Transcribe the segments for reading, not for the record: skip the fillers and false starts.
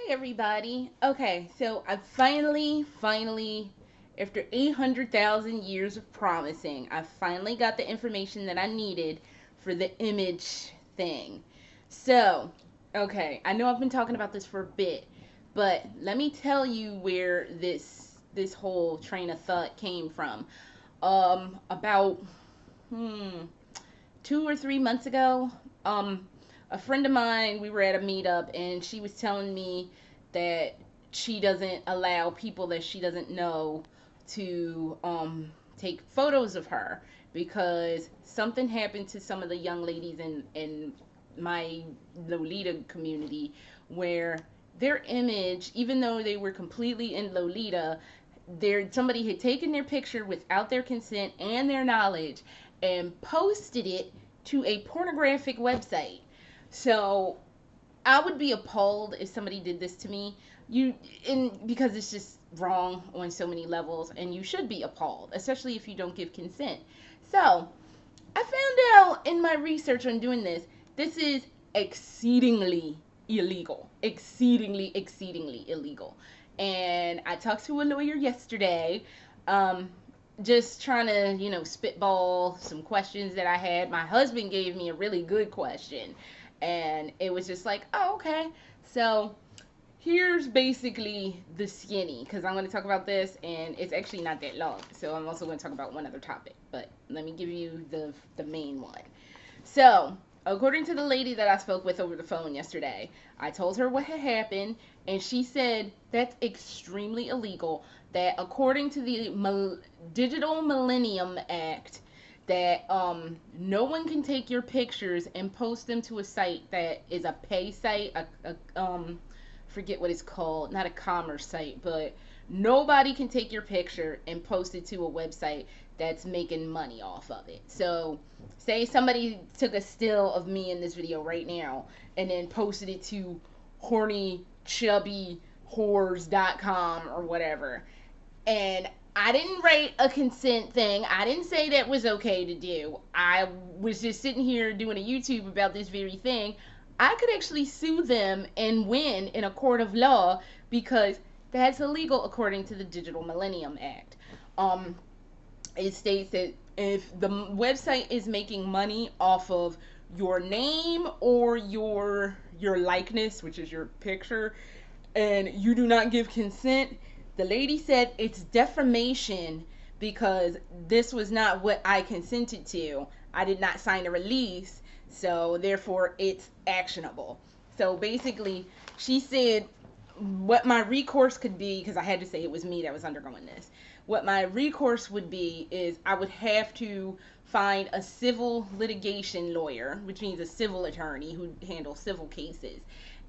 Everybody. Okay, so I finally, after 800,000 years of promising, I finally got the information that I needed for the image thing. So, okay, I know I've been talking about this for a bit, but let me tell you where this whole train of thought came from. About hmm, 2 or 3 months ago, um, a friend of mine, we were at a meetup, and she was telling me that she doesn't allow people that she doesn't know to take photos of her because something happened to some of the young ladies in my Lolita community where their image, even though they were completely in Lolita, somebody had taken their picture without their consent and their knowledge and posted it to a pornographic website. So I would be appalled if somebody did this to me. Because it's just wrong on so many levels, and you should be appalled, especially if you don't give consent. So I found out in my research on doing this, this is exceedingly illegal. Exceedingly illegal. And I talked to a lawyer yesterday, um, just trying to, spitball some questions that I had. My husband gave me a really good question, and it was just like, oh, okay. So here's basically the skinny, because I'm going to talk about this, and it's actually not that long. So I'm also going to talk about one other topic, but let me give you the main one. So, according to the lady that I spoke with over the phone yesterday, I told her what had happened, and she said that's extremely illegal. That according to the Digital Millennium Act, that no one can take your pictures and post them to a site that is a pay site, forget what it's called, not a commerce site, but nobody can take your picture and post it to a website that's making money off of it. So, say somebody took a still of me in this video right now and then posted it to hornychubbyhores.com or whatever. And I didn't write a consent thing. I didn't say that was okay to do. I was just sitting here doing a YouTube about this very thing. I could actually sue them and win in a court of law because that's illegal according to the Digital Millennium Act. Um, it states that if the website is making money off of your name or your likeness, which is your picture, and you do not give consent, the lady said it's defamation because this was not what I consented to. I did not sign a release, so therefore it's actionable. So basically, she said what my recourse could be, because I had to say it was me that was undergoing this. What my recourse would be is I would have to find a civil litigation lawyer, which means a civil attorney who handles civil cases,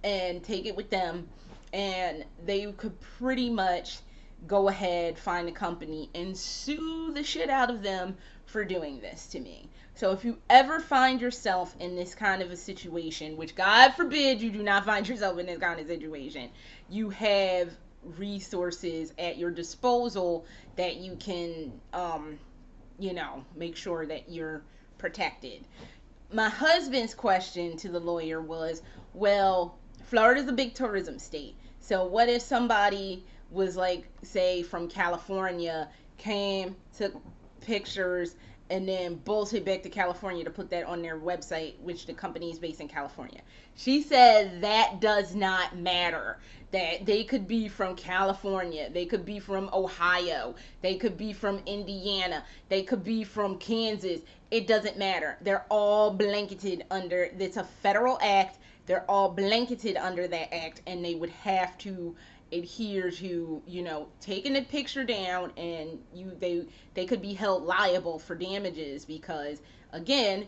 and take it with them, and they could pretty much go ahead, find a company, and sue the shit out of them for doing this to me. So if you ever find yourself in this kind of a situation, which God forbid you do not find yourself in this kind of situation, you have resources at your disposal that you can, make sure that you're protected. My husband's question to the lawyer was, well, Florida's a big tourism state. So what if somebody was like, say, from California, came, took pictures, and then bolted back to California to put that on their website, which the company is based in California. She said that does not matter. That they could be from California, they could be from Ohio, they could be from Indiana, they could be from Kansas. It doesn't matter. They're all blanketed under, it's a federal act. They're all blanketed under that act, and they would have to adhere to, taking the picture down, and they could be held liable for damages because, again,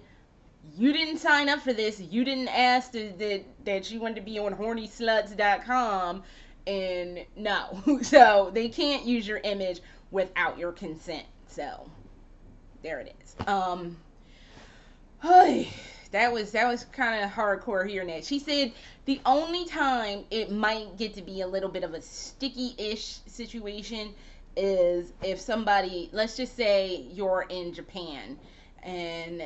you didn't sign up for this. You didn't ask that you wanted to be on hornysluts.com, and no. So they can't use your image without your consent. So there it is. That was kind of hardcore hearing that. She said the only time it might get to be a little bit of a sticky-ish situation is if somebody, let's just say you're in Japan, and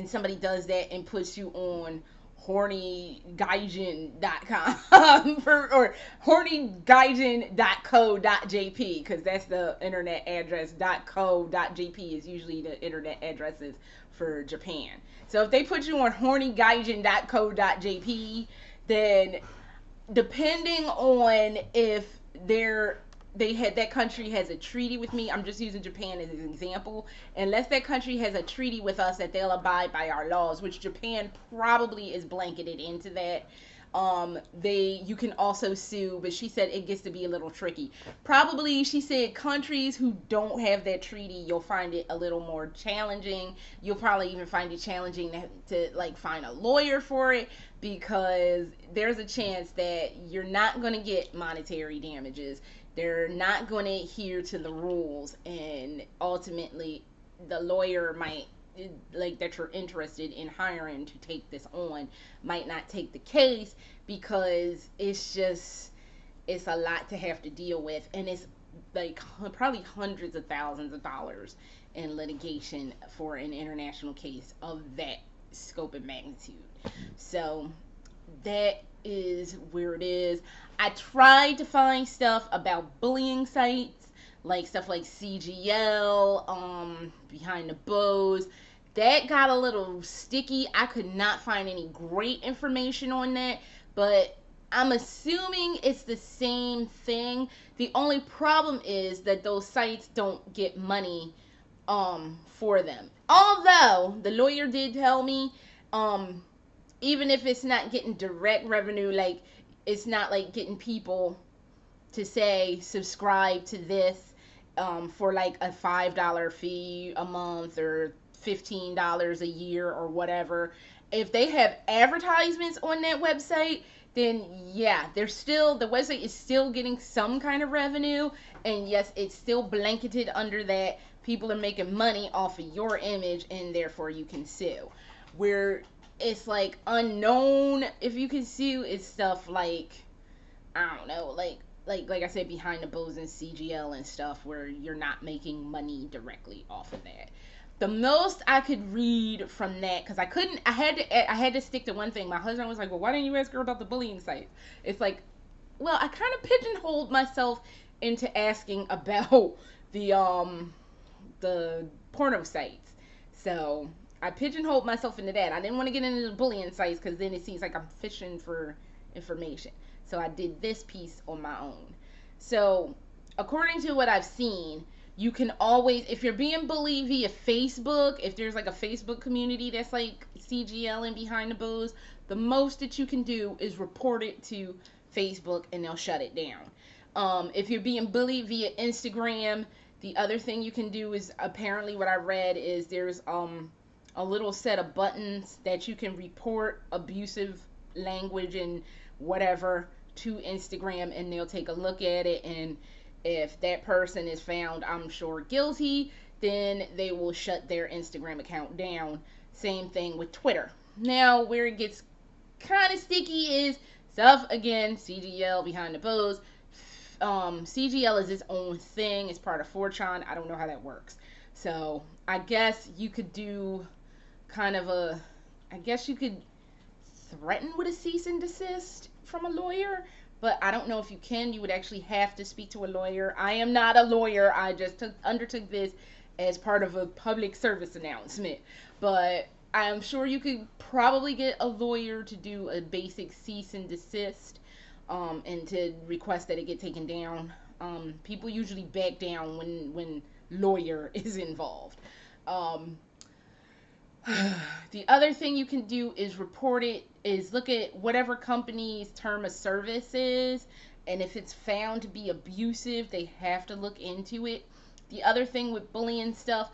somebody does that and puts you on hornygaijin.com or hornygaijin.co.jp, because that's the internet address. .co.jp is usually the internet addresses for Japan. So if they put you on hornygaijin.co.jp, then depending on if they had that country has a treaty with me. I'm just using Japan as an example. Unless that country has a treaty with us that they'll abide by our laws, which Japan probably is blanketed into that. You can also sue, but she said it gets to be a little tricky. Probably, she said, countries who don't have that treaty, you'll find it a little more challenging. You'll probably even find it challenging to like find a lawyer for it, because there's a chance that you're not going to get monetary damages. They're not going to adhere to the rules, and ultimately the lawyer might, like, that you're interested in hiring to take this on, might not take the case, because it's a lot to have to deal with, and it's like probably hundreds of thousands of dollars in litigation for an international case of that scope and magnitude. So that is where it is. I tried to find stuff about bullying sites, like stuff like CGL, Behind the Bows. That got a little sticky. I could not find any great information on that, but I'm assuming it's the same thing. The only problem is that those sites don't get money for them. Although the lawyer did tell me, even if it's not getting direct revenue, like it's not like getting people to say subscribe to this for like a $5 fee a month or $15 a year or whatever. If they have advertisements on that website, then yeah, the website is still getting some kind of revenue, and yes, it's still blanketed under that. People are making money off of your image, and therefore you can sue. Where it's like unknown if you can sue is stuff like, I don't know, like I said, Behind the Bows and CGL and stuff, where you're not making money directly off of that. The most I could read from that, because I had to stick to one thing. My husband was like, well, why didn't you ask her about the bullying sites? It's like, well, I kind of pigeonholed myself into asking about the porno sites. So I pigeonholed myself into that. I didn't want to get into the bullying sites, because then it seems like I'm fishing for information. So I did this piece on my own. So according to what I've seen, you can always, if you're being bullied via Facebook, if there's like a Facebook community that's like CGL and Behind the Bows, the most that you can do is report it to Facebook and they'll shut it down. If you're being bullied via Instagram, the other thing you can do is, apparently what I read is there's a little set of buttons that you can report abusive language and whatever to Instagram, and they'll take a look at it, and if that person is found, I'm sure, guilty, then they will shut their Instagram account down. Same thing with Twitter. Now, where it gets kind of sticky is stuff, again, CGL, Behind the Bows. CGL is its own thing. It's part of 4chan. I don't know how that works. So, I guess you could do kind of I guess you could threaten with a cease and desist from a lawyer, but I don't know if you can. You would actually have to speak to a lawyer. I am not a lawyer. I just undertook this as part of a public service announcement. But I'm sure you could probably get a lawyer to do a basic cease and desist, and to request that it get taken down. People usually back down when lawyer is involved. The other thing you can do is report it, is look at whatever company's term of service is, and if it's found to be abusive, they have to look into it. The other thing with bullying stuff,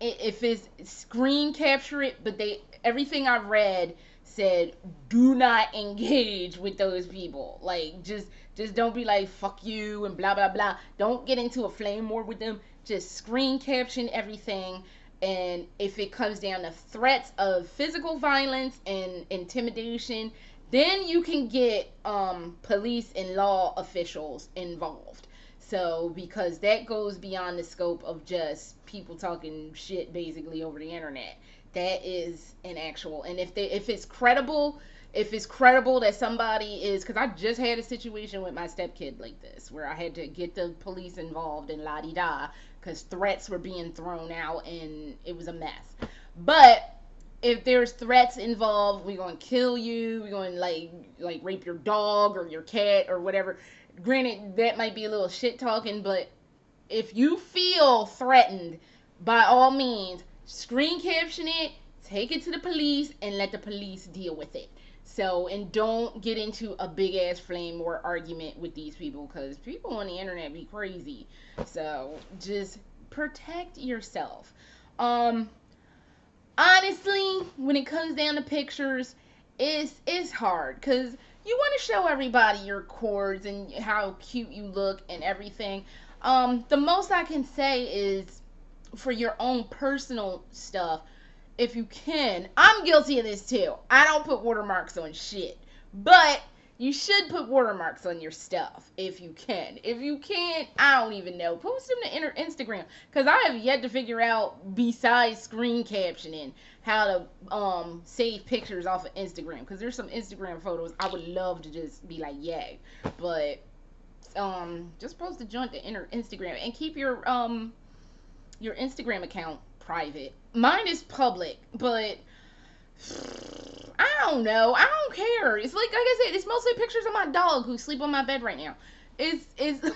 if it's screen capture it, but everything I read said do not engage with those people. Like, just don't be like fuck you and blah blah blah. Don't get into a flame war with them. Just screen caption everything. And if it comes down to threats of physical violence and intimidation, then you can get police and law officials involved. So, because that goes beyond the scope of just people talking shit basically over the internet. That is an actual, and if it's credible, if it's credible that somebody is, because I just had a situation with my stepkid like this where I had to get the police involved and la di da because threats were being thrown out and it was a mess. But if there's threats involved, we're gonna kill you, we're gonna like rape your dog or your cat or whatever. Granted, that might be a little shit talking, but if you feel threatened, by all means, screen caption it, take it to the police, and let the police deal with it. So, and don't get into a big ass flame or argument with these people because people on the internet be crazy. So, just protect yourself. Honestly, when it comes down to pictures, it's hard because you want to show everybody your cords and how cute you look and everything. The most I can say is for your own personal stuff, if you can. I'm guilty of this too. I don't put watermarks on shit, but you should put watermarks on your stuff if you can. If you can't, I don't even know. Post them to Instagram because I have yet to figure out, besides screen captioning, how to save pictures off of Instagram because there's some Instagram photos I would love to just be like, yay, but just post a joint to Instagram and keep your Instagram account private. Mine is public, but I don't know. I don't care. It's like I said, it's mostly pictures of my dog who sleep on my bed right now. It's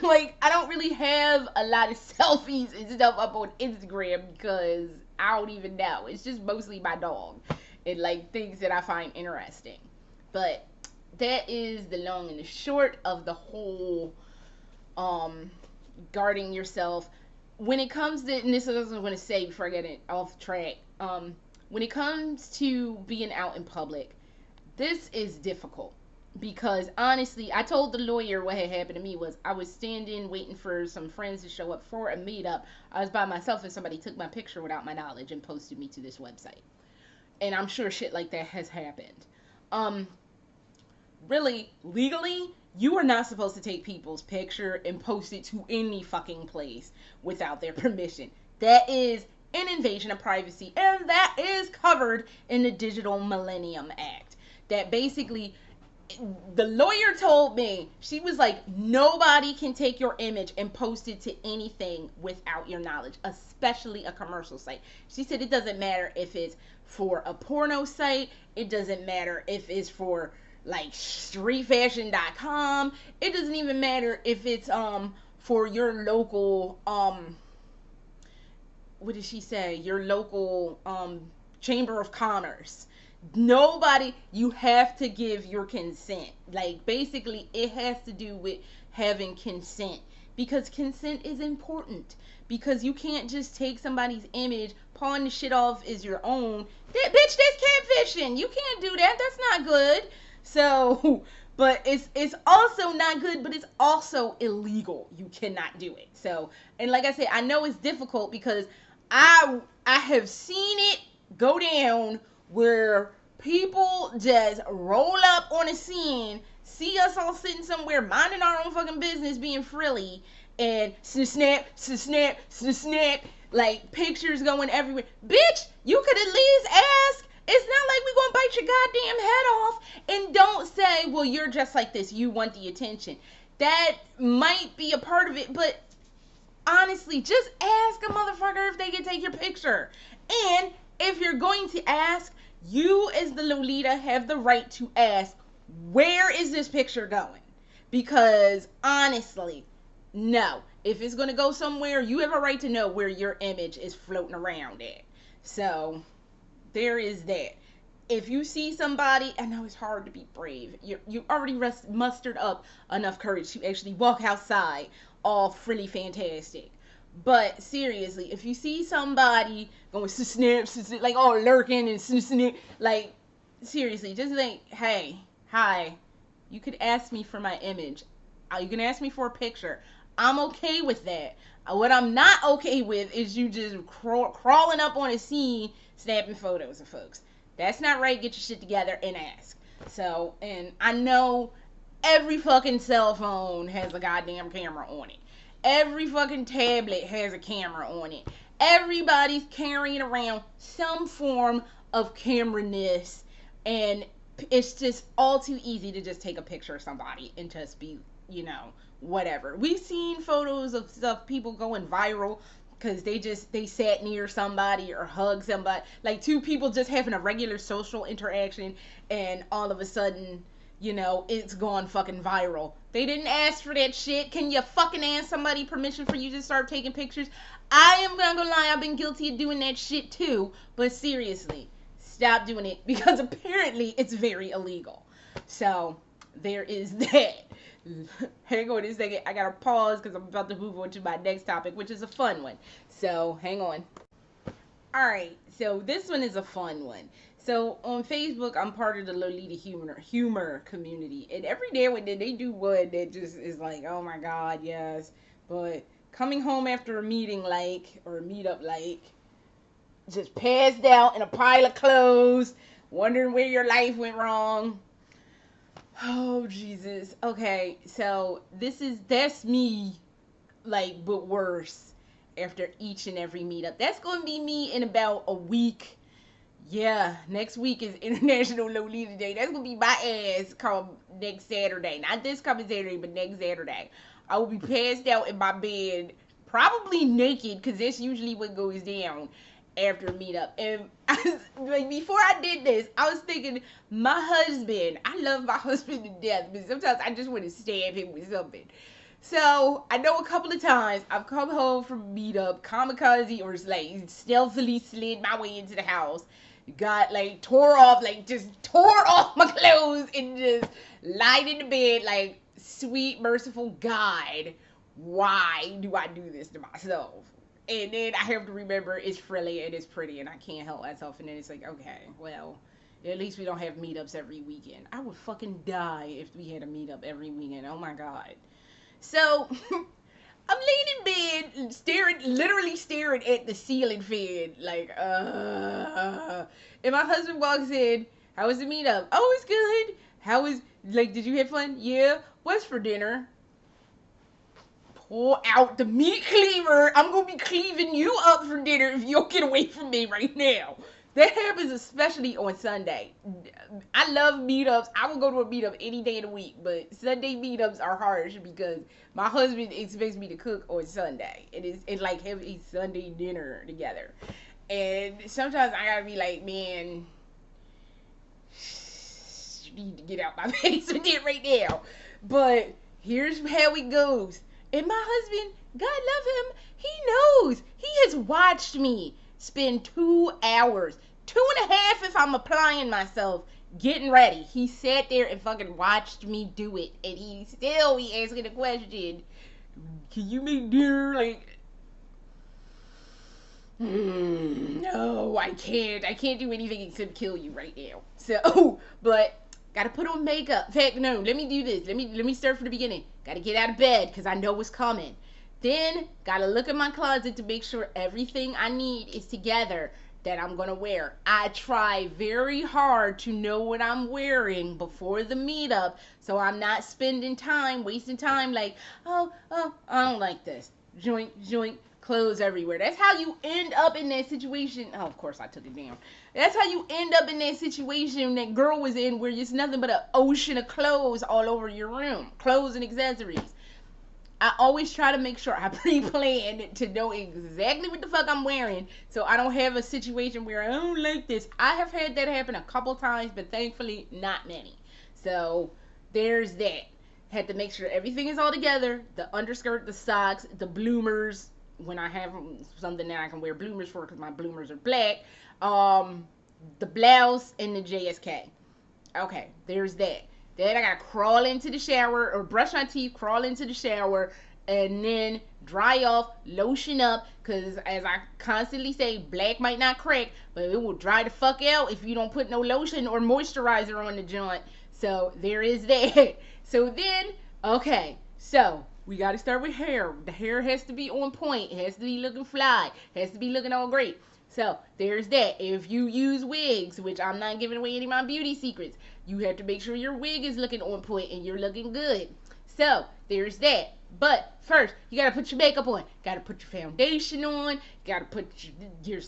like I don't really have a lot of selfies and stuff up on Instagram because I don't even know. It's just mostly my dog and like things that I find interesting. But that is the long and the short of the whole guarding yourself. When it comes to, and this is what I was going to say before I get it off track, when it comes to being out in public, this is difficult because honestly, I told the lawyer what had happened to me was I was standing waiting for some friends to show up for a meetup. I was by myself and somebody took my picture without my knowledge and posted me to this website. And I'm sure shit like that has happened. Really, legally, you are not supposed to take people's picture and post it to any fucking place without their permission. That is an invasion of privacy, and that is covered in the Digital Millennium Act. That basically, the lawyer told me, she was like, nobody can take your image and post it to anything without your knowledge, especially a commercial site. She said it doesn't matter if it's for a porno site, it doesn't matter if it's for like streetfashion.com. It doesn't even matter if it's for your local what did she say? Your local chamber of commerce. Nobody, you have to give your consent. Like basically it has to do with having consent because consent is important. Because you can't just take somebody's image, pawn the shit off as your own. That bitch, that's catfishing. You can't do that. That's not good. So, but it's also not good, but it's also illegal. You cannot do it. So, and like I said, I know it's difficult because I have seen it go down where people just roll up on a scene, see us all sitting somewhere minding our own fucking business, being frilly, and snap, like pictures going everywhere. Bitch, you could at least ask. It's not like we gonna bite your goddamn head off and don't say, well, you're just like this. You want the attention. That might be a part of it, but honestly, just ask a motherfucker if they can take your picture. And if you're going to ask, you as the Lolita have the right to ask, where is this picture going? Because honestly, no. If it's going to go somewhere, you have a right to know where your image is floating around at. So there is that. If you see somebody, I know it's hard to be brave. You already mustered up enough courage to actually walk outside all frilly fantastic. But seriously, if you see somebody going snap, like all lurking and snap, like seriously, just like, hey, hi, you could ask me for my image. You can ask me for a picture. I'm okay with that. What I'm not okay with is you just crawling up on a scene, snapping photos of folks. That's not right. Get your shit together and ask. So, and I know every fucking cell phone has a goddamn camera on it. Every fucking tablet has a camera on it. Everybody's carrying around some form of camera-ness. And it's just all too easy to just take a picture of somebody and just be, whatever. We've seen photos of stuff, people going viral because they sat near somebody or hugged somebody, like two people just having a regular social interaction, and all of a sudden, it's gone fucking viral. They didn't ask for that shit. Can you fucking ask somebody permission for you to start taking pictures? I am not gonna lie, I've been guilty of doing that shit too, but seriously, stop doing it, because apparently it's very illegal. So there is that. Hang on a second, I gotta pause because I'm about to move on to my next topic, which is a fun one. So hang on. Alright, so this one is a fun one. So on Facebook, I'm part of the Lolita humor community, and every now and then they do one that just is like, oh my god, yes. But coming home after a meeting, or a meetup, just passed out in a pile of clothes, wondering where your life went wrong. Oh, Jesus. Okay, so that's me, but worse, after each and every meetup. That's going to be me in about a week. Yeah, next week is International Lolita Day. That's going to be my ass come next Saturday. Not this coming Saturday, but next Saturday. I will be passed out in my bed, probably naked, because that's usually what goes down after a meetup. And before I did this, I was thinking, I love my husband to death, but sometimes I just want to stab him with something. So I know a couple of times I've come home from meetup, kamikaze, or stealthily slid my way into the house, got tore off my clothes, and just lied in the bed sweet, merciful God, why do I do this to myself? And then I have to remember it's frilly and it's pretty and I can't help myself. And then it's okay, well, at least we don't have meetups every weekend. I would fucking die if we had a meetup every weekend. Oh my God. So I'm laying in bed, literally staring at the ceiling fan, and my husband walks in. How was the meetup? Oh, it's good. How was, did you have fun? Yeah. What's for dinner? Pull out the meat cleaver. I'm going to be cleaving you up for dinner if you don't get away from me right now. That happens especially on Sunday. I love meetups. I will go to a meetup any day of the week, but Sunday meetups are harsh because my husband expects me to cook on Sunday. It's like having Sunday dinner together. And sometimes I gotta be like, man, you need to get out my face with it right now. But here's how it goes. And my husband, God love him, he knows. He has watched me spend 2 hours, 2.5 if I'm applying myself, getting ready. He sat there and fucking watched me do it. And he asking the question, can you make dinner? No, I can't. I can't do anything except kill you right now. So, but gotta put on makeup. In fact, no, let me do this. Let me start from the beginning. Gotta get out of bed because I know what's coming. Then, gotta look at my closet to make sure everything I need is together that I'm gonna wear. I try very hard to know what I'm wearing before the meetup, so I'm not wasting time oh, I don't like this. Joint, clothes everywhere. That's how you end up in that situation. Oh, of course I took it down. That's how you end up in that situation that girl was in, where it's nothing but an ocean of clothes all over your room. Clothes and accessories. I always try to make sure I pre-plan to know exactly what the fuck I'm wearing, so I don't have a situation where I don't like this. I have had that happen a couple times, but thankfully not many. So there's that. Had to make sure everything is all together. The underskirt, the socks, the bloomers, when I have something that I can wear bloomers for because my bloomers are black. The blouse and the JSK. Okay, there's that. Then I gotta crawl into the shower or brush my teeth, crawl into the shower, and then dry off, lotion up, because as I constantly say, black might not crack, but it will dry the fuck out if you don't put no lotion or moisturizer on the joint. So there is that. So then, okay, so we gotta start with hair. The hair has to be on point. It has to be looking fly. It has to be looking all great. So there's that. If you use wigs, which I'm not giving away any of my beauty secrets, you have to make sure your wig is looking on point and you're looking good. So there's that. But first, you gotta put your makeup on. Gotta put your foundation on. Gotta put your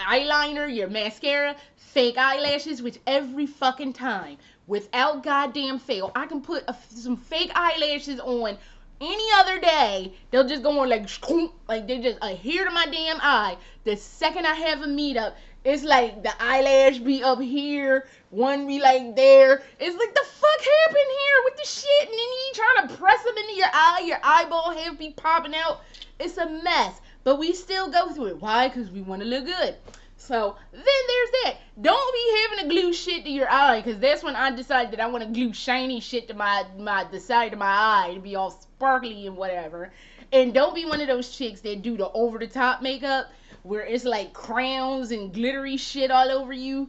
eyeliner, your mascara, fake eyelashes, which every fucking time, without goddamn fail, I can put some fake eyelashes on any other day. They'll just go on like they just adhere to my damn eye. The second I have a meetup, it's like the eyelash be up here, one be like there. It's like, the fuck happened here with the shit? And then you trying to press them into your eye, your eyeball have be popping out. It's a mess. But we still go through it. Why? Because we want to look good. So then there's that. Don't be having to glue shit to your eye, because that's when I decide that I want to glue shiny shit to the side of my eye to be all sparkly and whatever. And don't be one of those chicks that do the over the top makeup where it's like crowns and glittery shit all over you.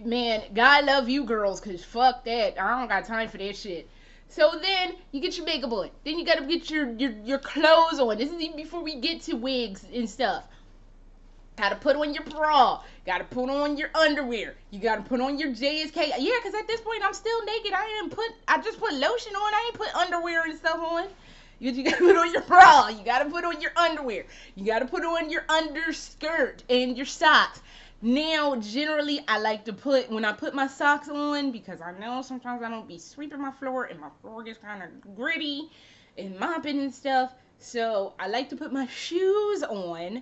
Man, God love you girls, because fuck that. I don't got time for that shit. So then you get your makeup on. Then you gotta get your clothes on. This is even before we get to wigs and stuff. Gotta put on your bra. Gotta put on your underwear. You gotta put on your JSK. Yeah, because at this point I'm still naked. I just put lotion on. I ain't put underwear and stuff on. You gotta put on your bra. You gotta put on your underwear. You gotta put on your underskirt and your socks. Now, generally, I like to when I put my socks on, because I know sometimes I don't be sweeping my floor and my floor gets kind of gritty and mopping and stuff. So I like to put my shoes on.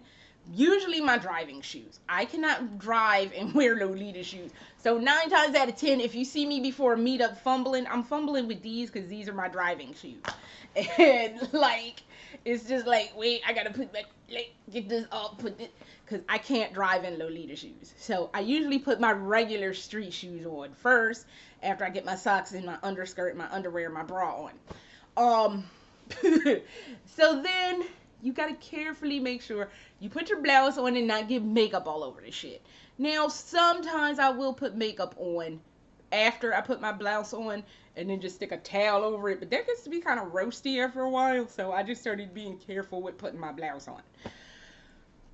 Usually my driving shoes. I cannot drive and wear Lolita shoes. So 9 times out of 10, if you see me before a meetup fumbling, I'm fumbling with these because these are my driving shoes. And like, it's just like, wait, I gotta get this up, put this, because I can't drive in Lolita shoes. So I usually put my regular street shoes on first, after I get my socks and my underskirt, my underwear, my bra on. So then you gotta carefully make sure you put your blouse on and not get makeup all over the shit. Now, sometimes I will put makeup on after I put my blouse on and then just stick a towel over it, but that gets to be kind of roasty after a while, so I just started being careful with putting my blouse on.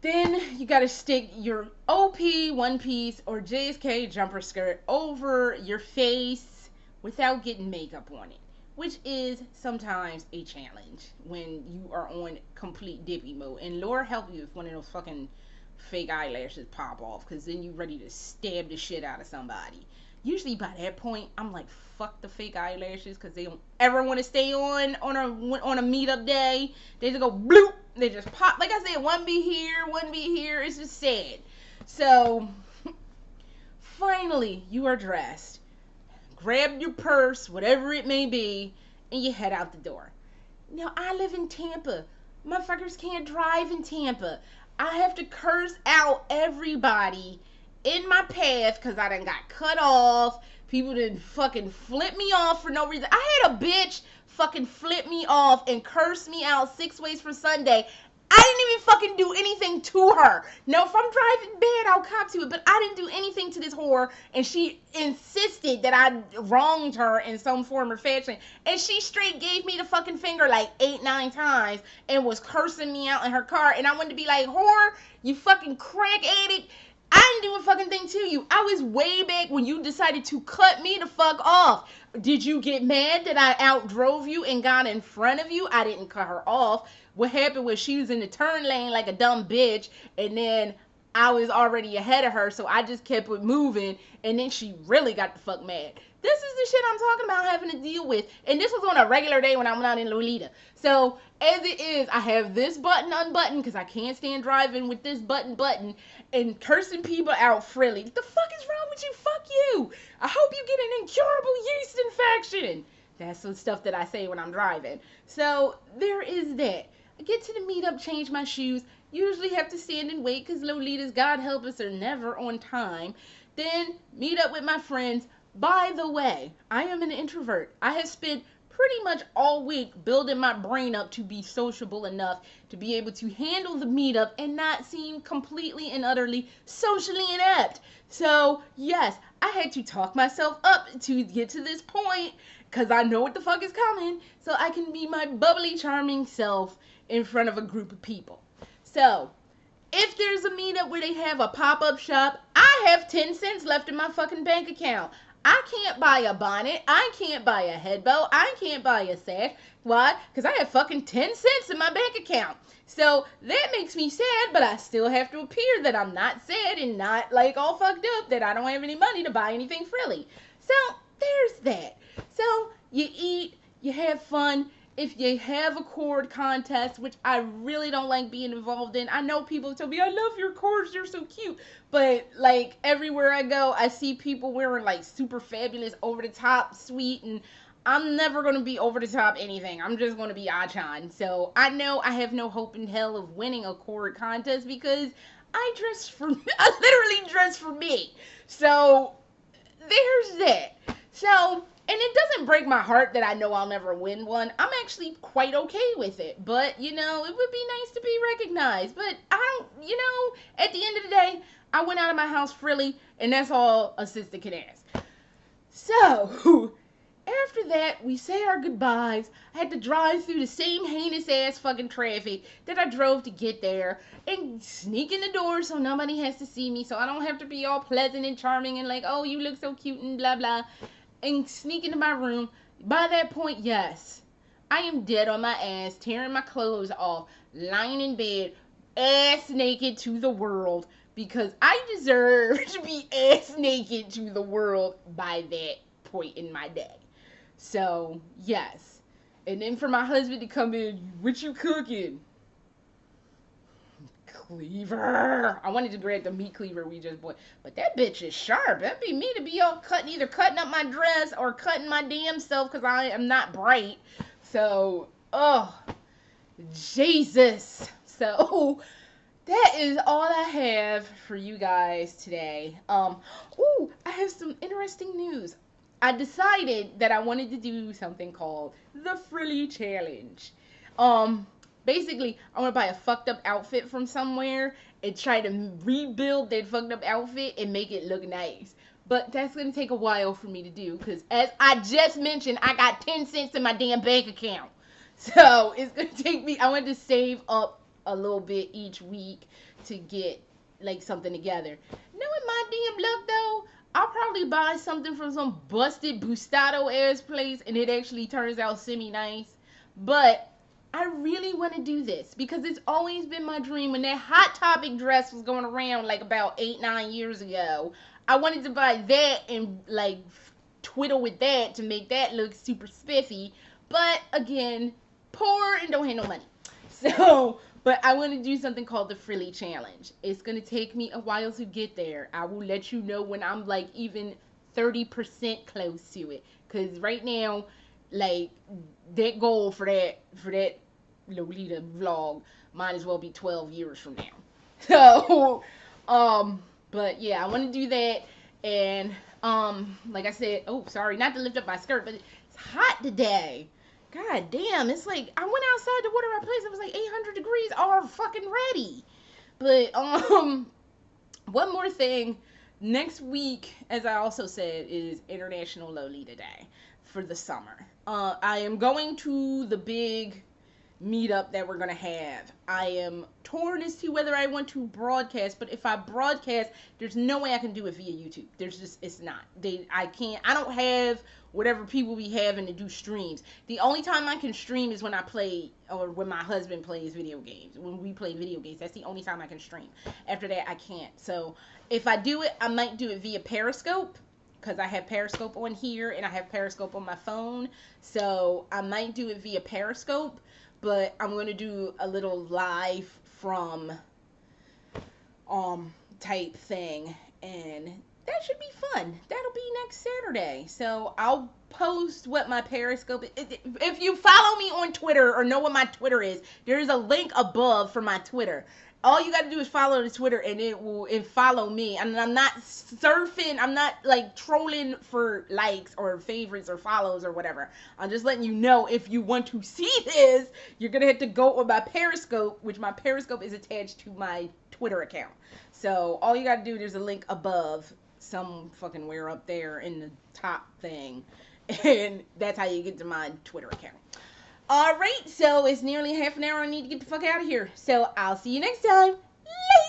Then you gotta stick your OP one piece or JSK jumper skirt over your face without getting makeup on it, which is sometimes a challenge when you are on complete dippy mode. And Lord help you if one of those fucking fake eyelashes pop off, because then you ready to stab the shit out of somebody. Usually by that point, I'm like, fuck the fake eyelashes, because they don't ever want to stay on a meetup day. They just go bloop. They just pop. Like I said, one be here, one be here. It's just sad. So, finally, you are dressed. Grab your purse, whatever it may be, and you head out the door. Now, I live in Tampa. Motherfuckers can't drive in Tampa. I have to curse out everybody in my path because I done got cut off. People done fucking flip me off for no reason. I had a bitch fucking flip me off and curse me out 6 ways for Sunday. I didn't even fucking do anything to her. No, if I'm driving bad, I'll cop to it. But I didn't do anything to this whore. And she insisted that I wronged her in some form or fashion. And she straight gave me the fucking finger like 8, 9 times. And was cursing me out in her car. And I wanted to be like, whore, you fucking crack addict. I didn't do a fucking thing to you. I was way back when you decided to cut me the fuck off. Did you get mad that I outdrove you and got in front of you? I didn't cut her off. What happened was she was in the turn lane like a dumb bitch, and then I was already ahead of her, so I just kept it moving, and then she really got the fuck mad. This is the shit I'm talking about having to deal with, and this was on a regular day when I went out in Lolita. So, as it is, I have this button unbuttoned, because I can't stand driving with this button, and cursing people out freely. What the fuck is wrong with you? Fuck you! I hope you get an incurable yeast infection! That's the stuff that I say when I'm driving. So, there is that. I get to the meetup, change my shoes, usually have to stand and wait because Lolitas, God help us, are never on time. Then meet up with my friends. By the way, I am an introvert. I have spent pretty much all week building my brain up to be sociable enough to be able to handle the meetup and not seem completely and utterly socially inept. So, yes, I had to talk myself up to get to this point because I know what the fuck is coming, so I can be my bubbly, charming self in front of a group of people. So, if there's a meetup where they have a pop-up shop, I have 10 cents left in my fucking bank account. I can't buy a bonnet. I can't buy a head bow. I can't buy a sash. Why? Because I have fucking 10 cents in my bank account. So that makes me sad, but I still have to appear that I'm not sad and not like all fucked up that I don't have any money to buy anything frilly. So there's that. So you eat, you have fun. If you have a cord contest, which I really don't like being involved in, I know people tell me, I love your cords, they're so cute. But like everywhere I go, I see people wearing like super fabulous, over the top, sweet, and I'm never going to be over the top anything. I'm just going to be Achan. So I know I have no hope in hell of winning a cord contest because I literally dress for me. So there's that. So, and it doesn't break my heart that I know I'll never win one. I'm actually quite okay with it. But, you know, it would be nice to be recognized. But I don't, you know, at the end of the day, I went out of my house frilly, and that's all a sister can ask. So, after that, we say our goodbyes. I had to drive through the same heinous ass fucking traffic that I drove to get there and sneak in the door so nobody has to see me, so I don't have to be all pleasant and charming and like, oh, you look so cute and blah blah, and sneak into my room. By that point, yes, I am dead on my ass, tearing my clothes off, lying in bed, ass naked to the world, because I deserve to be ass naked to the world by that point in my day. So, yes. And then for my husband to come in, what you cooking? Cleaver. I wanted to grab the meat cleaver we just bought, but that bitch is sharp. That'd be me to be all either cutting up my dress or cutting my damn self because I am not bright. So, oh, Jesus. So, that is all I have for you guys today. Ooh, I have some interesting news. I decided that I wanted to do something called the Frilly Challenge. Basically, I want to buy a fucked up outfit from somewhere and try to rebuild that fucked up outfit and make it look nice. But that's going to take a while for me to do because, as I just mentioned, I got 10 cents in my damn bank account. So, it's going to take me, I want to save up a little bit each week to get, like, something together. Knowing my damn luck, though, I'll probably buy something from some busted Bustado ass place and it actually turns out semi-nice. But I really want to do this because it's always been my dream. When that Hot Topic dress was going around like about 8-9 years ago, I wanted to buy that and like twiddle with that to make that look super spiffy. But again, poor and don't have no money. So, but I want to do something called the Frilly Challenge. It's going to take me a while to get there. I will let you know when I'm like even 30% close to it. Because right now, like, that goal for that Lolita vlog might as well be 12 years from now. So, but yeah, I want to do that. And, like I said, oh, sorry, not to lift up my skirt, but it's hot today. God damn, it's like, I went outside to water my place, it was like 800 degrees, all fucking ready. But, one more thing, next week, as I also said, is International Lolita Day for the summer. I am going to the big meetup that we're going to have. I am torn as to whether I want to broadcast, but if I broadcast, there's no way I can do it via YouTube. It's not. I don't have whatever people be having to do streams. The only time I can stream is when I play, or when my husband plays video games. When we play video games, that's the only time I can stream. After that, I can't. So, if I do it, I might do it via Periscope, because I have Periscope on here, and I have Periscope on my phone. So, I might do it via Periscope, but I'm going to do a little live from, type thing, and that should be fun. That'll be next Saturday. So I'll post what my Periscope is. If you follow me on Twitter or know what my Twitter is, there is a link above for my Twitter. All you got to do is follow the Twitter and follow me. And I'm not surfing. I'm not like trolling for likes or favorites or follows or whatever. I'm just letting you know if you want to see this, you're going to have to go on my Periscope, which my Periscope is attached to my Twitter account. So all you got to do, there's a link above some fucking where up there in the top thing, and that's how you get to my Twitter account. Alright, so it's nearly half an hour. I need to get the fuck out of here, so I'll see you next time. Later.